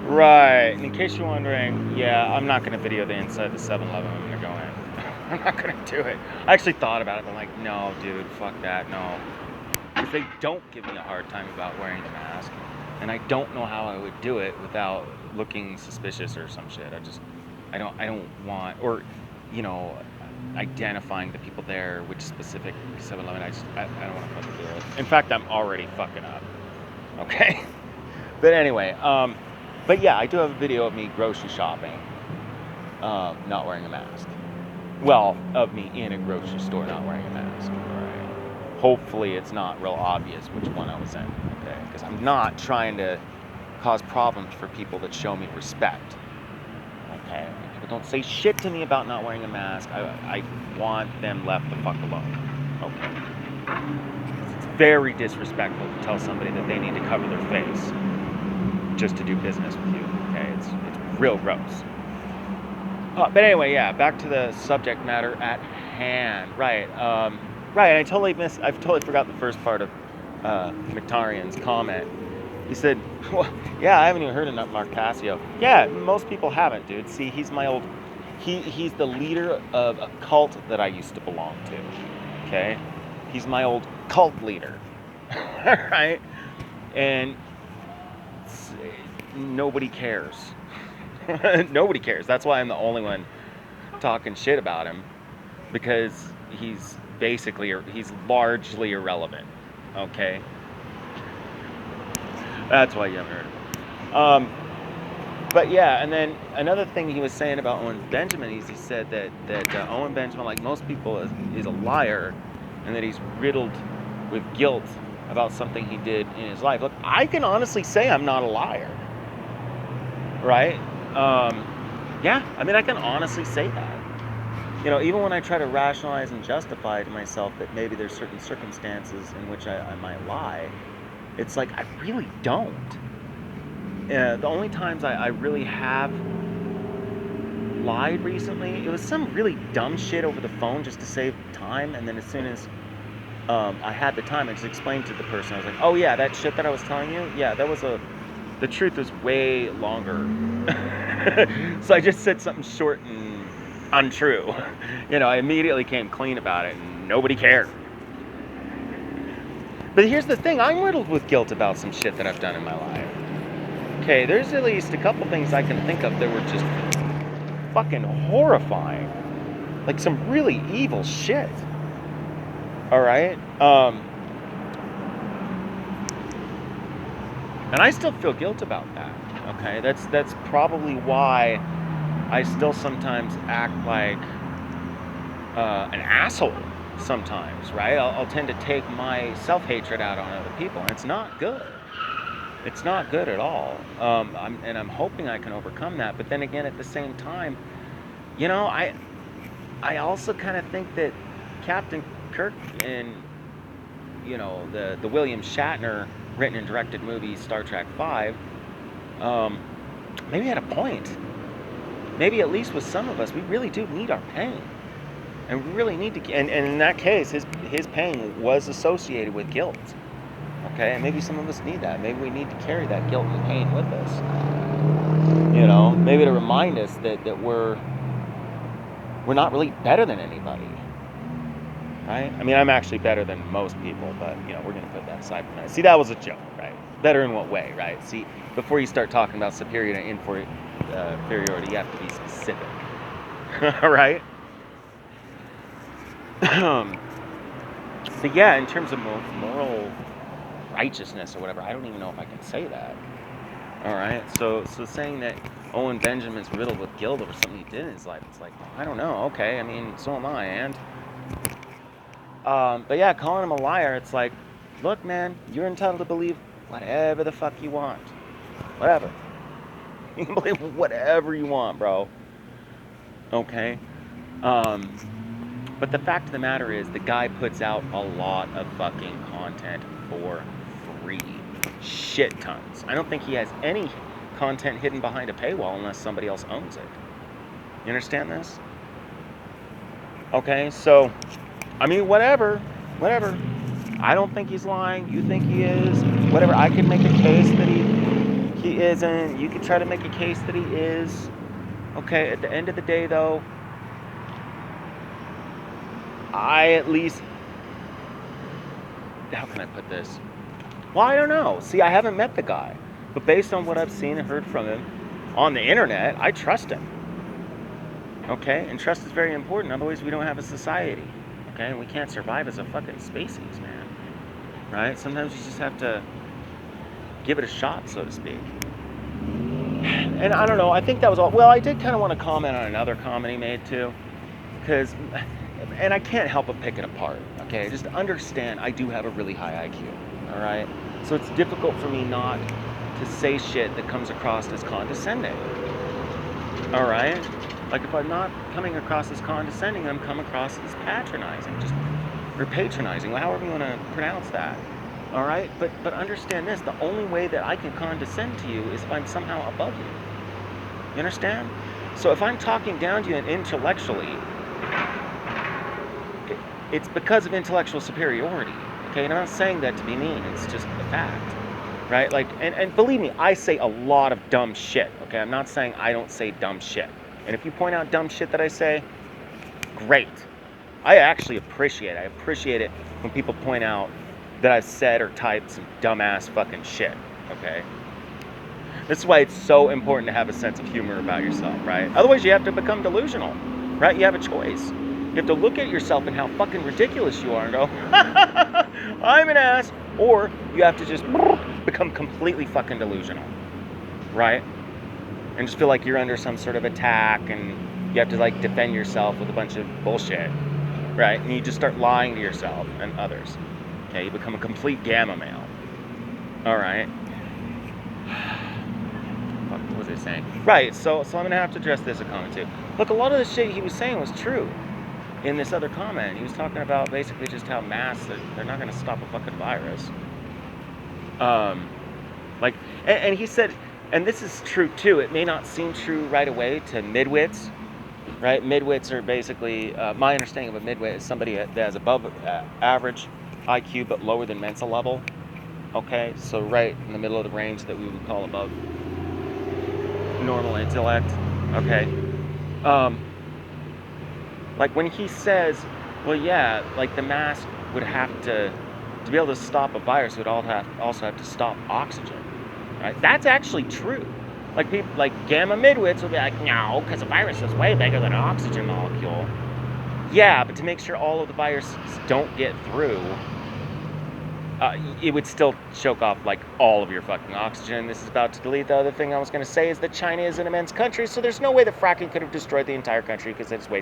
Right. And in case you're wondering, yeah, I'm not going to video the inside the 7-Eleven. I'm going to go in. I'm not going to do it. I actually thought about it, but I'm like, no, dude, fuck that, no. Because they don't give me a hard time about wearing the mask. And I don't know how I would do it without looking suspicious or some shit. I don't want, or, you know, identifying the people there, which specific 7-Eleven. I don't want to fucking do it. In fact, I'm already fucking up. Okay? But anyway, but yeah, I do have a video of me grocery shopping, not wearing a mask. Well, of me in a grocery store not wearing a mask. Right. Hopefully it's not real obvious which one I was in, okay? Because I'm not trying to cause problems for people that show me respect, okay? People don't say shit to me about not wearing a mask. I want them left the fuck alone, okay? It's very disrespectful to tell somebody that they need to cover their face just to do business with you, okay? It's real gross. But anyway, yeah, back to the subject matter at hand. Right, right, and I totally forgot the first part of McTarian's comment. He said, well, yeah, I haven't even heard of Mark Passio. Yeah, most people haven't, dude. See, he's the leader of a cult that I used to belong to, okay? He's my old cult leader, right? And nobody cares. Nobody cares. That's why I'm the only one talking shit about him, because he's largely irrelevant. Okay, that's why you haven't heard of him. But yeah, and then another thing he was saying about Owen Benjamin is he said that Owen Benjamin, like most people, is a liar, and that he's riddled with guilt about something he did in his life. Look, I can honestly say I'm not a liar, right? Yeah, I mean, I can honestly say that. You know, even when I try to rationalize and justify to myself that maybe there's certain circumstances in which I might lie, it's like I really don't. The only times I really have lied recently, it was some really dumb shit over the phone just to save time, and then as soon as I had the time, I just explained to the person. I was like, oh yeah, that shit that I was telling you, yeah, the truth was way longer. So I just said something short and untrue. You know, I immediately came clean about it and nobody cared. But here's the thing, I'm riddled with guilt about some shit that I've done in my life. Okay, there's at least a couple things I can think of that were just fucking horrifying. Like some really evil shit. Alright? And I still feel guilt about that. Okay, that's probably why I still sometimes act like an asshole sometimes, right? I'll tend to take my self-hatred out on other people, and it's not good. It's not good at all. I'm hoping I can overcome that. But then again, at the same time, you know, I also kind of think that Captain Kirk in, you know, the William Shatner written and directed movie Star Trek V, maybe had a point. Maybe at least with some of us, we really do need our pain. And we really need to, and in that case, his pain was associated with guilt. Okay, and maybe some of us need that. Maybe we need to carry that guilt and pain with us. You know, maybe to remind us that we're not really better than anybody. Right? I mean, I'm actually better than most people, but, you know, we're going to put that aside for now. See, that was a joke, right? Better in what way, right? See, before you start talking about superiority and inferiority, you have to be specific. All right? But yeah, in terms of moral righteousness or whatever, I don't even know if I can say that. All right? So saying that Owen Benjamin's riddled with guilt over something he did in his life, it's like, I don't know. Okay, I mean, so am I, and... but yeah, calling him a liar, it's like, look, man, you're entitled to believe whatever the fuck you want. Whatever. You can believe whatever you want, bro. Okay? But the fact of the matter is, the guy puts out a lot of fucking content for free. Shit tons. I don't think he has any content hidden behind a paywall unless somebody else owns it. You understand this? Okay, so... I mean, whatever. I don't think he's lying. You think he is. Whatever. I can make a case that he isn't. You could try to make a case that he is. Okay, at the end of the day, though, I at least... How can I put this? Well, I don't know. See, I haven't met the guy. But based on what I've seen and heard from him on the internet, I trust him. Okay? And trust is very important. Otherwise, we don't have a society. Okay? And we can't survive as a fucking species, man. Right? Sometimes you just have to give it a shot, so to speak. And I don't know. I think that was all. Well, I did kind of want to comment on another comment he made, too. Because... And I can't help but pick it apart. Okay? Just understand I do have a really high IQ. All right? So it's difficult for me not to say shit that comes across as condescending. All right? Like if I'm not coming across as condescending, I'm coming across as patronizing, or patronizing, however you want to pronounce that. All right? But understand this: the only way that I can condescend to you is if I'm somehow above you. You understand? So if I'm talking down to you intellectually, it's because of intellectual superiority. Okay? And I'm not saying that to be mean. It's just a fact. Right? Like, and believe me, I say a lot of dumb shit. Okay? I'm not saying I don't say dumb shit. And if you point out dumb shit that I say, great. I actually appreciate it. I appreciate it when people point out that I've said or typed some dumbass fucking shit. Okay? This is why it's so important to have a sense of humor about yourself, right? Otherwise, you have to become delusional, right? You have a choice. You have to look at yourself and how fucking ridiculous you are and go, I'm an ass. Or you have to just become completely fucking delusional, right? And just feel like you're under some sort of attack and you have to like defend yourself with a bunch of bullshit, right? And you just start lying to yourself and others. Okay, you become a complete gamma male. All right. What was I saying? Right, so I'm going to have to address this a comment too. Look, a lot of the shit he was saying was true in this other comment. He was talking about basically just how masks, they're not going to stop a fucking virus. And he said, and this is true too, it may not seem true right away to midwits, right? Midwits are basically, my understanding of a midwit is somebody that has above average IQ but lower than mental level. Okay, so right in the middle of the range that we would call above normal intellect. Okay. Like when he says, well, yeah, like the mask would have to be able to stop a virus, it would also have to stop oxygen. Right? That's actually true. Like people, like gamma midwits will be like, no, because a virus is way bigger than an oxygen molecule. Yeah, but to make sure all of the viruses don't get through, it would still choke off like all of your fucking oxygen. This is about to delete the other thing I was going to say is that China is an immense country, so there's no way that fracking could have destroyed the entire country because it's way